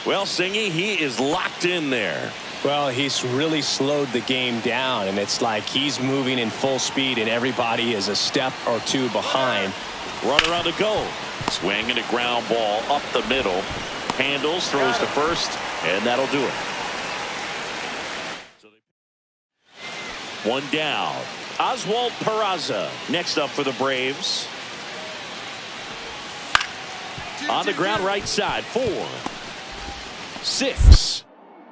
Well, Singy, he is locked in there. Well, he's really slowed the game down, and it's like he's moving in full speed, and everybody is a step or 2 behind. Runner on the go. Swing and a ground ball up the middle. Handles, throws to first, and that'll do it. 1 down. Oswald Peraza next up for the Braves. On the ground right side. 4, 6,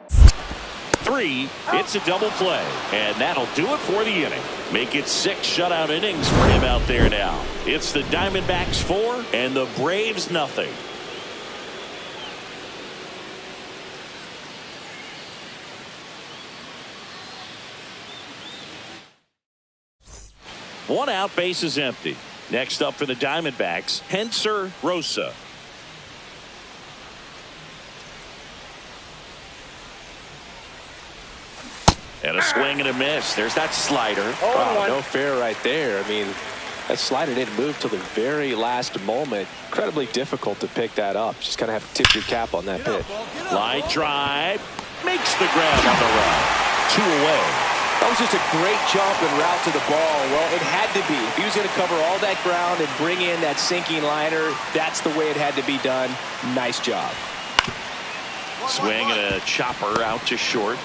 3. It's a double play, and that'll do it for the inning. Make it 6 shutout innings for him out there now. It's the Diamondbacks 4 and the Braves nothing. One out, base is empty. Next up for the Diamondbacks, Hansel Rosa. And a swing and a miss. There's that slider. Wow, no fair right there. I mean, that slider didn't move till the very last moment. Incredibly difficult to pick that up. Just kind of have to tip your cap on that pitch. Line drive. Makes the grab on the run. 2 away. That was just a great jump and route to the ball. Well, it had to be. If he was going to cover all that ground and bring in that sinking liner, that's the way it had to be done. Nice job. Swing and a chopper out to short.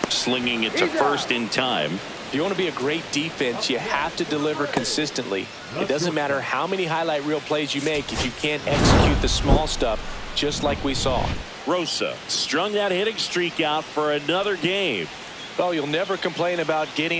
Slinging it to first in time. If you want to be a great defense, you have to deliver consistently. It doesn't matter how many highlight reel plays you make if you can't execute the small stuff, just like we saw. Rosa strung that hitting streak out for another game. Well, you'll never complain about getting